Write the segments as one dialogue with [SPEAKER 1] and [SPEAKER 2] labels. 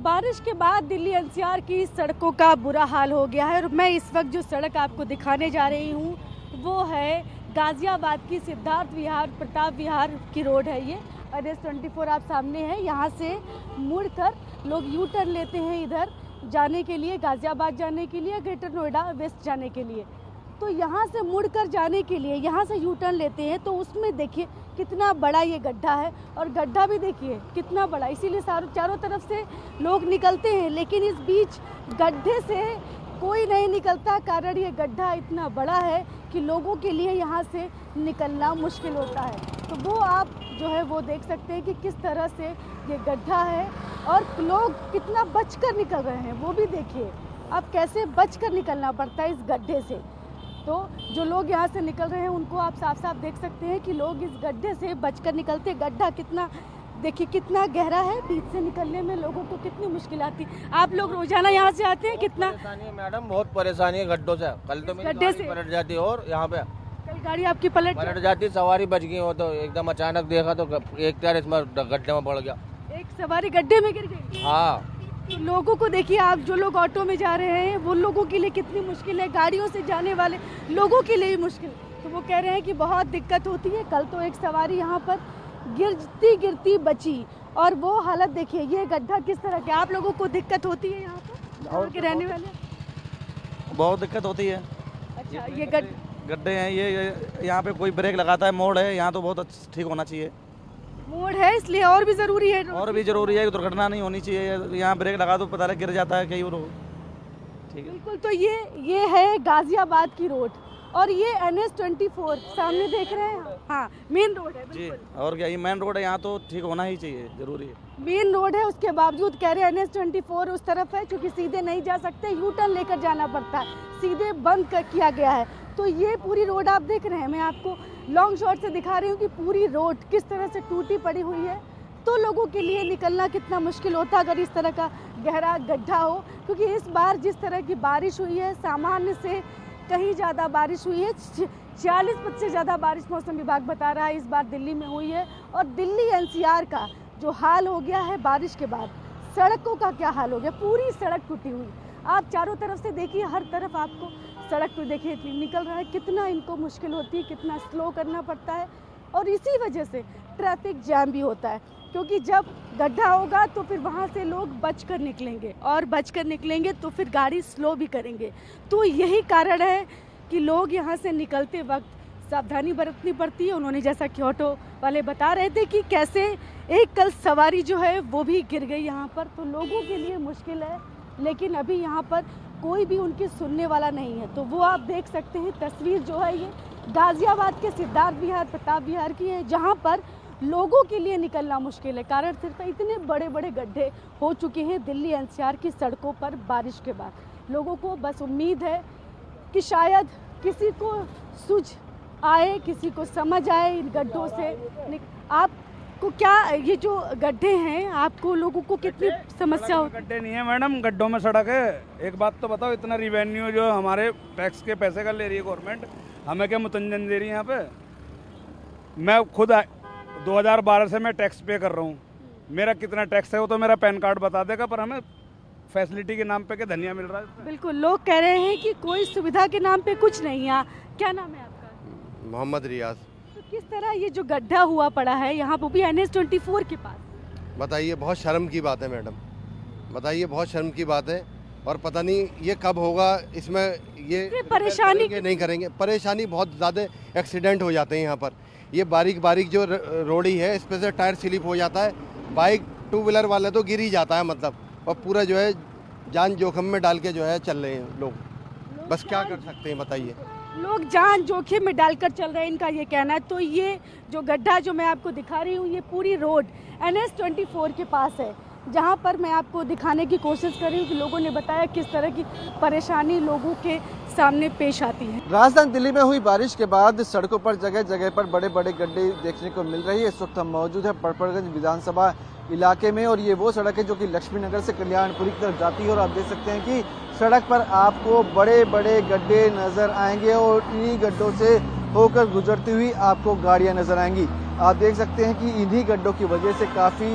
[SPEAKER 1] बारिश के बाद दिल्ली एनसीआर की सड़कों का बुरा हाल हो गया है और मैं इस वक्त जो सड़क आपको दिखाने जा रही हूँ वो है गाजियाबाद की सिद्धार्थ विहार प्रताप विहार की रोड है। ये NH-24 आप सामने है। यहाँ से मुड़कर लोग यू टर्न लेते हैं इधर जाने के लिए, गाजियाबाद जाने के लिए, ग्रेटर नोएडा वेस्ट जाने के लिए। तो यहाँ से मुड़कर जाने के लिए यहाँ से यू टर्न लेते हैं तो उसमें देखिए कितना बड़ा ये गड्ढा है और गड्ढा भी देखिए कितना बड़ा, इसीलिए चारों तरफ से लोग निकलते हैं लेकिन इस बीच गड्ढे से कोई नहीं निकलता। कारण ये गड्ढा इतना बड़ा है कि लोगों के लिए यहाँ से निकलना मुश्किल होता है। तो वो आप जो है वो देख सकते हैं कि किस तरह से ये गड्ढा है और लोग कितना बचकर निकल रहे हैं, वो भी देखिए आप कैसे बचकर निकलना पड़ता है इस गड्ढे से। तो जो लोग यहाँ से निकल रहे हैं उनको आप साफ साफ देख सकते हैं कि लोग इस गड्ढे से बचकर निकलते। गड्ढा कितना देखिए कितना गहरा है, बीच से निकलने में लोगों को कितनी मुश्किल आती है। आप लोग रोजाना यहाँ से आते हैं? कितना
[SPEAKER 2] परेशानी है मैडम, बहुत परेशानी है गड्ढों से। कल तो मेरी गाड़ी पलट जाती है और यहाँ पे
[SPEAKER 1] कल गाड़ी आपकी पलट
[SPEAKER 2] जाती, सवारी बच गई हो तो एकदम अचानक देखा तो एक टायर इसमें गड्ढे में पड़ गया।
[SPEAKER 1] एक सवारी गड्ढे में गिर गई।
[SPEAKER 2] हाँ,
[SPEAKER 1] तो लोगों को देखिए, आप जो लोग ऑटो में जा रहे हैं वो लोगों के लिए कितनी मुश्किल है, गाड़ियों से जाने वाले लोगों के लिए भी मुश्किल। तो वो कह रहे हैं कि बहुत दिक्कत होती है। कल तो एक सवारी यहाँ पर गिरती गिरती बची और वो हालत देखिए। ये गड्ढा किस तरह के, आप लोगों को दिक्कत होती है यहाँ पर और के रहने वाले?
[SPEAKER 3] बहुत दिक्कत होती है।
[SPEAKER 1] अच्छा, ये
[SPEAKER 3] गड्ढे हैं, ये यहाँ पे कोई ब्रेक लगाता है, मोड़ है यहाँ तो बहुत ठीक होना चाहिए।
[SPEAKER 1] मोड़ है इसलिए और भी जरूरी है,
[SPEAKER 3] और भी जरूरी है कि दुर्घटना नहीं होनी चाहिए। यहाँ ब्रेक लगा दो पता लग गिर जाता है कई और। ठीक है,
[SPEAKER 1] बिल्कुल। तो ये है गाजियाबाद की रोड और ये NH-24 सामने देख रहे हैं। हाँ, मेन रोड है
[SPEAKER 3] जी। और क्या, ये मेन रोड है, यहाँ तो ठीक होना ही चाहिए, जरूरी है।
[SPEAKER 1] मेन रोड है, उसके बावजूद कह रहे हैं NH-24 उस तरफ है क्योंकि सीधे नहीं जा सकते, यू टर्न लेकर जाना पड़ता है, सीधे बंद किया गया है। तो ये पूरी रोड आप देख रहे हैं, मैं आपको लॉन्ग शॉट से दिखा रही हूँ कि पूरी रोड किस तरह से टूटी पड़ी हुई है। तो लोगों के लिए निकलना कितना मुश्किल होता अगर इस तरह का गहरा गड्ढा हो, क्योंकि इस बार जिस तरह की बारिश हुई है सामान्य से कहीं ज़्यादा बारिश हुई है। 40% से ज़्यादा बारिश मौसम विभाग बता रहा है इस बार दिल्ली में हुई है। और दिल्ली NCR का जो हाल हो गया है बारिश के बाद, सड़कों का क्या हाल हो गया, पूरी सड़क टूटी हुई। आप चारों तरफ से देखिए, हर तरफ आपको सड़क तो देखिए निकल रहा है, कितना इनको मुश्किल होती है, कितना स्लो करना पड़ता है। और इसी वजह से ट्रैफिक जैम भी होता है क्योंकि जब गड्ढा होगा तो फिर वहाँ से लोग बचकर निकलेंगे और बचकर निकलेंगे तो फिर गाड़ी स्लो भी करेंगे। तो यही कारण है कि लोग यहाँ से निकलते वक्त सावधानी बरतनी पड़ती है। उन्होंने जैसा कि ऑटो वाले बता रहे थे कि कैसे एक कल सवारी जो है वो भी गिर गई यहाँ पर। तो लोगों के लिए मुश्किल है लेकिन अभी यहाँ पर कोई भी उनकी सुनने वाला नहीं है। तो वो आप देख सकते हैं, तस्वीर जो है ये गाजियाबाद के सिद्धार्थ विहार प्रताप विहार की है जहाँ पर लोगों के लिए निकलना मुश्किल है। कारण सिर्फ इतने बड़े बड़े गड्ढे हो चुके हैं दिल्ली NCR की सड़कों पर बारिश के बाद। लोगों को बस उम्मीद है कि शायद किसी को सूझ आए, किसी को समझ आए इन गड्ढों से। आपको क्या ये जो गड्ढे हैं, आपको लोगों को कितनी समस्या होती है?
[SPEAKER 4] गड्ढे नहीं है मैडम, गड्ढों में सड़क है। एक बात तो बताओ, इतना रिवेन्यू जो हमारे टैक्स के पैसे का ले रही है गवर्नमेंट, हमें क्या मुतंजन दे रही है यहाँ पे? मैं खुद 2012 से मैं टैक्स पे कर रहा हूँ, मेरा कितना टैक्स है वो तो मेरा पैन कार्ड बता देगा, पर हमें फैसिलिटी के नाम पे क्या धनिया मिल रहा है?
[SPEAKER 1] बिल्कुल, लोग कह रहे हैं कि कोई सुविधा के नाम पे कुछ नहीं है। क्या नाम है आपका?
[SPEAKER 5] मोहम्मद रियाज।
[SPEAKER 1] तो किस तरह ये जो गड्ढा हुआ पड़ा है यहाँ पर भी NH-24 के पास,
[SPEAKER 5] बताइए, बहुत शर्म की बात है मैडम, बताइए, बहुत शर्म की बात है। और पता नहीं ये कब होगा, इसमें ये
[SPEAKER 1] परेशानी
[SPEAKER 5] नहीं करेंगे। परेशानी बहुत ज़्यादा, एक्सीडेंट हो जाते हैं यहाँ पर। ये बारीक बारीक जो रोड़ी है इस पर से टायर स्लिप हो जाता है, बाइक टू व्हीलर वाले तो गिर ही जाता है मतलब, और पूरा जो है जान जोखिम में डाल के जो है चल रहे हैं लोग। बस क्या कर सकते हैं बताइए,
[SPEAKER 1] लोग जान जोखिम में डालकर चल रहे हैं, इनका ये कहना है। तो ये जो गड्ढा जो मैं आपको दिखा रही हूँ ये पूरी रोड NH-24 के पास है जहाँ पर मैं आपको दिखाने की कोशिश कर रही हूँ कि लोगों ने बताया किस तरह की परेशानी लोगों के सामने पेश आती है।
[SPEAKER 6] राजधानी दिल्ली में हुई बारिश के बाद सड़कों पर जगह जगह पर बड़े बड़े गड्ढे देखने को मिल रही है। इस वक्त हम मौजूद है पड़पड़गंज विधानसभा इलाके में और ये वो सड़क है जो कि लक्ष्मी नगर से कल्याणपुरी की तरफ जाती है और आप देख सकते हैं कि सड़क पर आपको बड़े बड़े गड्ढे नजर आएंगे और इन्हीं गड्ढों से होकर गुजरती हुई आपको गाड़ियां नजर आएंगी। आप देख सकते हैं कि इन्हीं गड्ढों की वजह से काफी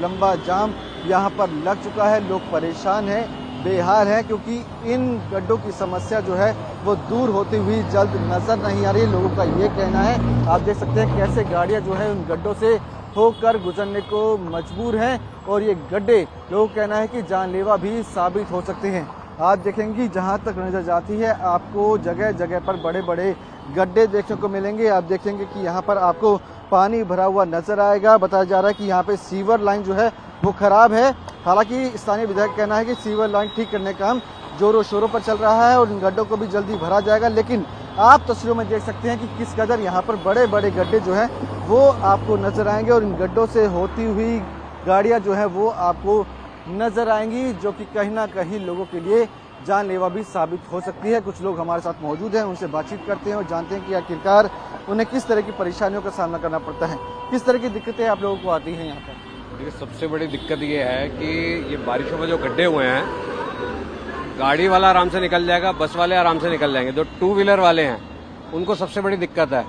[SPEAKER 6] लंबा जाम यहाँ पर लग चुका है। लोग परेशान हैं, बेहाल हैं, क्योंकि इन गड्ढों की समस्या जो है वो दूर होती हुई जल्द नजर नहीं आ रही। लोगों का ये कहना है, आप देख सकते हैं कैसे गाड़ियां जो है उन गड्ढों से होकर गुजरने को मजबूर हैं और ये गड्ढे लोगों का कहना है कि जानलेवा भी साबित हो सकते हैं। आप देखेंगे जहां तक नजर जाती है आपको जगह जगह पर बड़े बड़े गड्ढे देखने को मिलेंगे। आप देखेंगे कि यहाँ पर आपको पानी भरा हुआ नजर आएगा। बताया जा रहा है कि यहाँ पे सीवर लाइन जो है वो खराब है। हालांकि स्थानीय विधायक का कहना है कि सीवर लाइन ठीक करने का काम जोरों शोरों पर चल रहा है और इन गड्ढों को भी जल्दी भरा जाएगा। लेकिन आप तस्वीरों में देख सकते हैं कि किस कदर यहाँ पर बड़े बड़े गड्ढे जो हैं वो आपको नजर आएंगे और इन गड्ढों से होती हुई गाड़ियाँ जो है वो आपको नजर आएंगी, जो कि कहीं ना कहीं लोगों के लिए जानलेवा भी साबित हो सकती है। कुछ लोग हमारे साथ मौजूद हैं, उनसे बातचीत करते हैं और जानते हैं कि आखिरकार उन्हें किस तरह की परेशानियों का सामना करना पड़ता है, किस तरह की दिक्कतें आप लोगों को आती हैं यहाँ पर।
[SPEAKER 7] देखिए, सबसे बड़ी दिक्कत ये है कि ये बारिशों में जो गड्ढे हुए हैं, गाड़ी वाला आराम से निकल जाएगा, बस वाले आराम से निकल जाएंगे। जो टू व्हीलर वाले हैं उनको सबसे बड़ी दिक्कत है।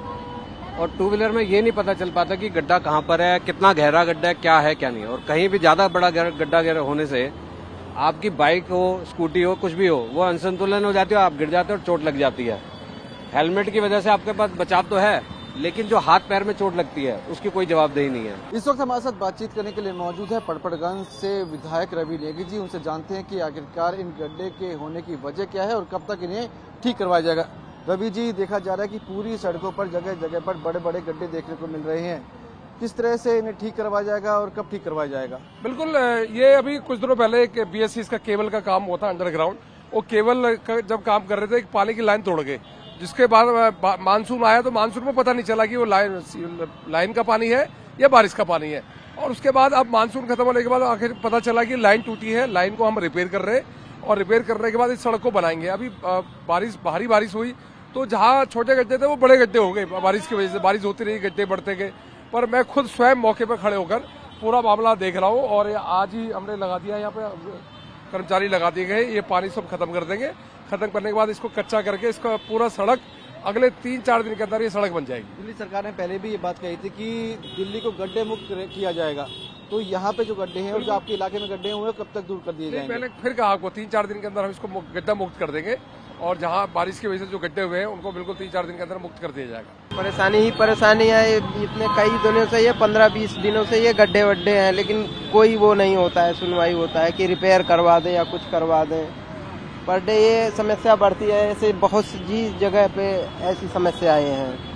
[SPEAKER 7] और टू व्हीलर में ये नहीं पता चल पाता कि गड्ढा कहाँ पर है, कितना गहरा गड्ढा है, क्या है क्या नहीं। और कहीं भी ज्यादा बड़ा गड्ढा गहरा होने से आपकी बाइक हो, स्कूटी हो, कुछ भी हो, वो अनसंतुलन हो जाती है, आप गिर जाते हो और चोट लग जाती है। हेलमेट की वजह से आपके पास बचाव तो है, लेकिन जो हाथ पैर में चोट लगती है उसकी कोई जवाबदेही नहीं है।
[SPEAKER 6] इस वक्त हमारे साथ बातचीत करने के लिए मौजूद है पड़पड़गंज से विधायक रवि नेगी जी। उनसे जानते हैं कि आखिरकार इन गड्ढे के होने की वजह क्या है और कब तक इन्हें ठीक करवाया जाएगा। रवि जी, देखा जा रहा है कि पूरी सड़कों पर जगह जगह पर बड़े बड़े गड्ढे देखने को मिल रहे हैं, किस तरह से इन्हें ठीक करवाया जाएगा और कब ठीक करवाया जाएगा?
[SPEAKER 8] बिल्कुल, ये अभी कुछ दिनों पहले एक बीएससी का केबल का काम हुआ था अंडरग्राउंड। वो केबल जब काम कर रहे थे, एक पानी की लाइन तोड़ गए, जिसके बाद मानसून आया तो मानसून में पता नहीं चला कि वो लाइन का पानी है या बारिश का पानी है। और उसके बाद अब मानसून खत्म होने के बाद आखिर पता चला कि लाइन टूटी है, लाइन को हम रिपेयर कर रहे हैं और रिपेयर करने के बाद इस सड़क को बनाएंगे। अभी भारी बारिश हुई तो जहाँ छोटे गड्ढे थे वो बड़े गड्ढे हो गए बारिश की वजह से। बारिश होती रही, गड्ढे बढ़ते गए। पर मैं खुद स्वयं मौके पर खड़े होकर पूरा मामला देख रहा हूँ और आज ही हमने लगा दिया, यहाँ पे कर्मचारी लगा दिए गए, ये पानी सब खत्म कर देंगे। खत्म करने के बाद इसको कच्चा करके इसका पूरा सड़क अगले 3-4 दिन के अंदर ये सड़क बन जाएगी।
[SPEAKER 6] दिल्ली सरकार ने पहले भी ये बात कही थी कि दिल्ली को गड्ढे मुक्त किया जाएगा, तो यहाँ पे जो गड्ढे हैं और जो आपके इलाके में गड्ढे हुए कब तक दूर कर दिए जाएंगे?
[SPEAKER 8] पहले फिर कहा आपको 3-4 दिन के अंदर हम इसको गड्ढा मुक्त कर देंगे और जहाँ बारिश की वजह से जो गड्ढे हुए हैं उनको बिल्कुल 3-4 दिन के अंदर मुक्त कर दिया जाएगा।
[SPEAKER 9] परेशानी ही परेशानी है, इतने कई दिनों से, ये 15-20 दिनों से ये गड्ढे वड्ढे हैं, लेकिन कोई वो नहीं होता है, सुनवाई होता है कि रिपेयर करवा दें या कुछ करवा दें। पर डे ये समस्या बढ़ती है, ऐसे बहुत सी जगह पे ऐसी समस्याएं हैं।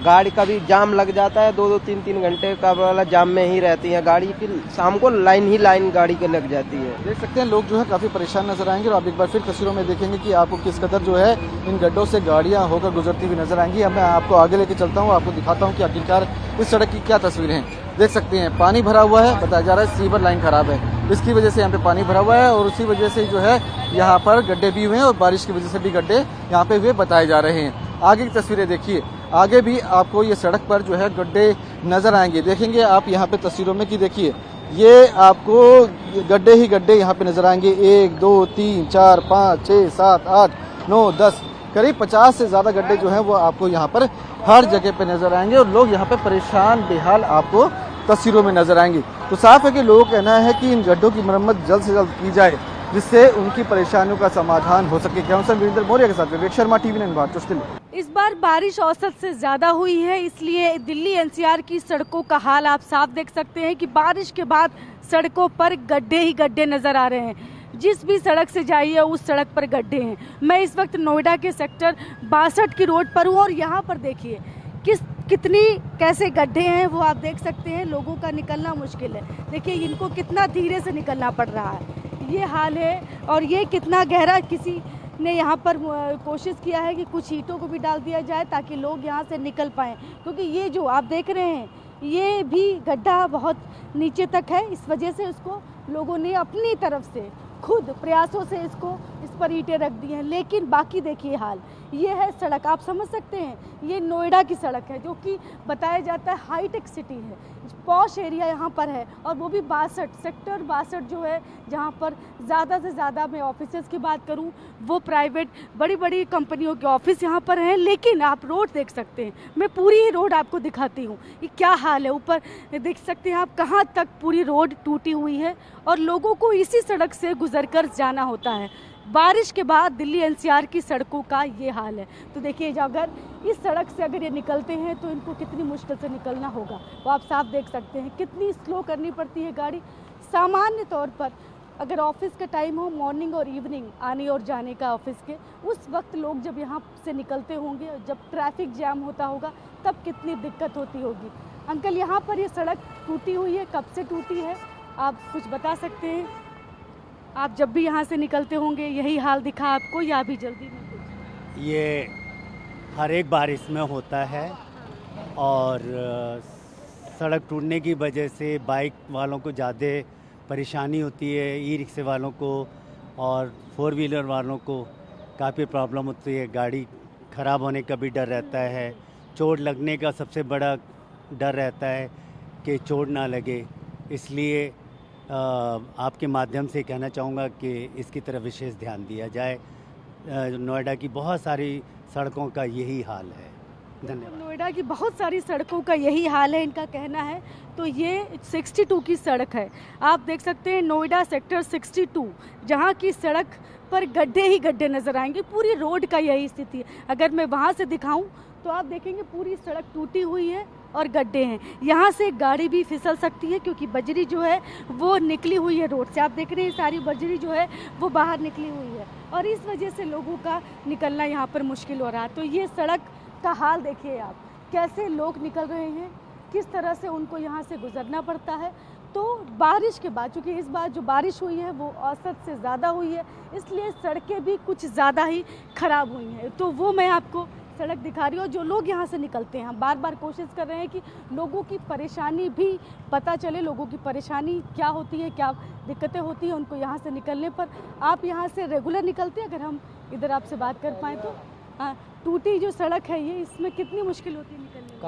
[SPEAKER 9] गाड़ी का भी जाम लग जाता है, 2-2, 3-3 घंटे का वाला जाम में ही रहती है गाड़ी की, शाम को लाइन गाड़ी के लग जाती है।
[SPEAKER 6] देख सकते हैं लोग जो है काफी परेशान नजर आएंगे और आप एक बार फिर तस्वीरों में देखेंगे कि आपको किस कदर जो है इन गड्ढों से गाड़ियां होकर गुजरती हुई नजर आएंगी। अब मैं आपको आगे लेके चलता हूँ, आपको दिखाता हूँ कि आखिरकार इस सड़क की क्या तस्वीरें हैं। देख सकते हैं पानी भरा हुआ है, बताया जा रहा है सीवर लाइन खराब है, इसकी वजह से यहाँ पे पानी भरा हुआ है और उसी वजह से जो है यहाँ पर गड्ढे भी हुए हैं और बारिश की वजह से भी गड्ढे यहाँ पे हुए बताए जा रहे हैं। आगे की तस्वीरें देखिए, आगे भी आपको ये सड़क पर जो है गड्ढे नजर आएंगे। देखेंगे आप यहाँ पे तस्वीरों में कि देखिए ये आपको गड्ढे ही गड्ढे यहाँ पे नजर आएंगे। 1, 2, 3, 4, 5, 6, 7, 8, 9, 10 करीब 50 से ज्यादा गड्ढे जो हैं वो आपको यहाँ पर हर जगह पे नजर आएंगे और लोग यहाँ पे परेशान बेहाल आपको तस्वीरों में नजर आएंगे। तो साफ है कि लोगों का कहना है कि इन गड्ढों की मरम्मत जल्द से जल्द की जाए, जिससे उनकी परेशानियों का समाधान हो सके। क्या वीरेंद्र मौर्य के साथ विवेक शर्मा, TV 9 भारत दिल्ली।
[SPEAKER 1] इस बार बारिश औसत से ज़्यादा हुई है, इसलिए दिल्ली NCR की सड़कों का हाल आप साफ देख सकते हैं कि बारिश के बाद सड़कों पर गड्ढे ही गड्ढे नज़र आ रहे हैं। जिस भी सड़क से जाइए उस सड़क पर गड्ढे हैं। मैं इस वक्त नोएडा के सेक्टर 62 की रोड पर हूँ और यहाँ पर देखिए कितनी कैसे गड्ढे हैं वो आप देख सकते हैं। लोगों का निकलना मुश्किल है, देखिए इनको कितना धीरे से निकलना पड़ रहा है, ये हाल है। और ये कितना गहरा, किसी ने यहाँ पर कोशिश किया है कि कुछ ईंटों को भी डाल दिया जाए ताकि लोग यहाँ से निकल पाएँ, क्योंकि ये जो आप देख रहे हैं ये भी गड्ढा बहुत नीचे तक है। इस वजह से उसको लोगों ने अपनी तरफ से खुद प्रयासों से इस पर ईंटें रख दी हैं। लेकिन बाकी देखिए हाल, ये है सड़क, आप समझ सकते हैं ये नोएडा की सड़क है जो कि बताया जाता है हाईटेक सिटी है, पॉश एरिया यहाँ पर है, और वो भी 62 सेक्टर 62 जो है, जहाँ पर ज़्यादा से ज़्यादा, मैं ऑफिसेज़ की बात करूँ, वो प्राइवेट बड़ी बड़ी कंपनियों के ऑफिस यहाँ पर हैं। लेकिन आप रोड देख सकते हैं, मैं पूरी ही रोड आपको दिखाती हूँ ये क्या हाल है। ऊपर देख सकते हैं आप कहाँ तक पूरी रोड टूटी हुई है, और लोगों को इसी सड़क से गुजर कर जाना होता है। बारिश के बाद दिल्ली एनसीआर की सड़कों का ये हाल है। तो देखिए, अगर इस सड़क से अगर ये निकलते हैं तो इनको कितनी मुश्किल से निकलना होगा, वो आप साफ देख सकते हैं। कितनी स्लो करनी पड़ती है गाड़ी। सामान्य तौर पर अगर ऑफिस का टाइम हो, मॉर्निंग और इवनिंग आने और जाने का ऑफिस के, उस वक्त लोग जब यहाँ से निकलते होंगे, जब ट्रैफिक जैम होता होगा, तब कितनी दिक्कत होती होगी। अंकल, यहाँ पर ये सड़क टूटी हुई है, कब से टूटी है, आप कुछ बता सकते हैं? आप जब भी यहाँ से निकलते होंगे यही हाल दिखा आपको, या अभी जल्दी में कुछ?
[SPEAKER 10] ये हर एक बारिश में होता है, और सड़क टूटने की वजह से बाइक वालों को ज़्यादा परेशानी होती है, ई रिक्शे वालों को और 4 व्हीलर वालों को काफ़ी प्रॉब्लम होती है। गाड़ी ख़राब होने का भी डर रहता है, चोट लगने का सबसे बड़ा डर रहता है कि चोट ना लगे। इसलिए आपके माध्यम से कहना चाहूँगा कि इसकी तरफ विशेष ध्यान दिया जाए। नोएडा की बहुत सारी सड़कों का यही हाल है। धन्यवाद।
[SPEAKER 1] नोएडा की बहुत सारी सड़कों का यही हाल है, इनका कहना है। तो ये 62 की सड़क है, आप देख सकते हैं, नोएडा सेक्टर 62, जहाँ की सड़क पर गड्ढे ही गड्ढे नज़र आएंगे। पूरी रोड का यही स्थिति है। अगर मैं वहाँ से दिखाऊं तो आप देखेंगे पूरी सड़क टूटी हुई है और गड्ढे हैं। यहाँ से गाड़ी भी फिसल सकती है, क्योंकि बजरी जो है वो निकली हुई है रोड से। आप देख रहे हैं सारी बजरी जो है वो बाहर निकली हुई है, और इस वजह से लोगों का निकलना यहाँ पर मुश्किल हो रहा है। तो ये सड़क का हाल देखिए आप, कैसे लोग निकल रहे हैं, किस तरह से उनको यहाँ से गुजरना पड़ता है। तो बारिश के बाद, चूँकि इस बार जो बारिश हुई है वो औसत से ज़्यादा हुई है, इसलिए सड़कें भी कुछ ज़्यादा ही ख़राब हुई हैं। तो वो मैं आपको सड़क दिखा रही हूँ। जो लोग यहाँ से निकलते हैं, हम बार बार कोशिश कर रहे हैं कि लोगों की परेशानी भी पता चले, लोगों की परेशानी क्या होती है, क्या दिक्कतें होती हैं उनको यहाँ से निकलने पर। आप यहाँ से रेगुलर निकलते हैं? अगर हम इधर आपसे बात कर पाएँ तो टूटी जो सड़क है ये, इसमें कितनी मुश्किल होती है निकलने में?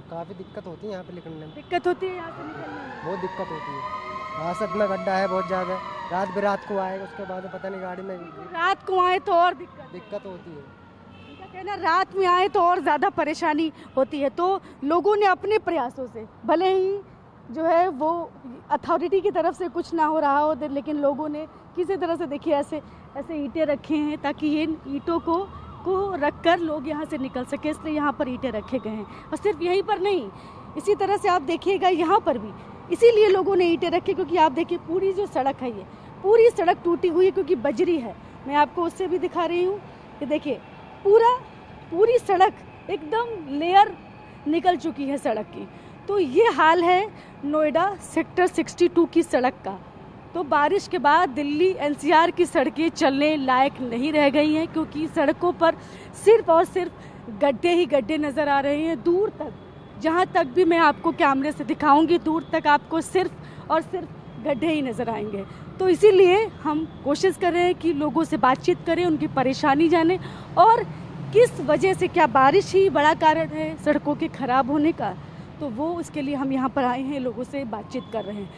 [SPEAKER 9] काफ़ी दिक्कत होती है यहाँ पे निकलने में।
[SPEAKER 1] दिक्कत होती है यहाँ से निकलने में?
[SPEAKER 9] बहुत दिक्कत होती है। औसत में गड्ढा है बहुत ज़्यादा, रात बिरात को आएगा, उसके बाद पता नहीं गाड़ी में
[SPEAKER 1] रात को आए तो और
[SPEAKER 9] दिक्कत होती है।
[SPEAKER 1] कहना रात में आए तो और ज़्यादा परेशानी होती है। तो लोगों ने अपने प्रयासों से, भले ही जो है वो अथॉरिटी की तरफ से कुछ ना हो रहा हो, लेकिन लोगों ने किसी तरह से देखिए ऐसे ईंटें रखे हैं ताकि इन ईंटों को रखकर लोग यहाँ से निकल सके, इसलिए यहाँ पर ईंटें रखे गए हैं। और सिर्फ यहीं पर नहीं, इसी तरह से आप देखिएगा यहाँ पर भी इसीलिए लोगों ने ईंटें रखी, क्योंकि आप देखिए पूरी जो सड़क है ये पूरी सड़क टूटी हुई है, क्योंकि बजरी है। मैं आपको उससे भी दिखा रही हूँ कि देखिए पूरी सड़क एकदम लेयर निकल चुकी है सड़क की। तो ये हाल है नोएडा सेक्टर 62 की सड़क का। तो बारिश के बाद दिल्ली एनसीआर की सड़कें चलने लायक नहीं रह गई हैं, क्योंकि सड़कों पर सिर्फ और सिर्फ गड्ढे ही गड्ढे नज़र आ रहे हैं। दूर तक, जहाँ तक भी मैं आपको कैमरे से दिखाऊंगी, दूर तक आपको सिर्फ और सिर्फ गड्ढे ही नज़र आएंगे। तो इसीलिए हम कोशिश कर रहे हैं कि लोगों से बातचीत करें, उनकी परेशानी जानें, और किस वजह से, क्या बारिश ही बड़ा कारण है सड़कों के ख़राब होने का, तो वो उसके लिए हम यहाँ पर आए हैं, लोगों से बातचीत कर रहे हैं।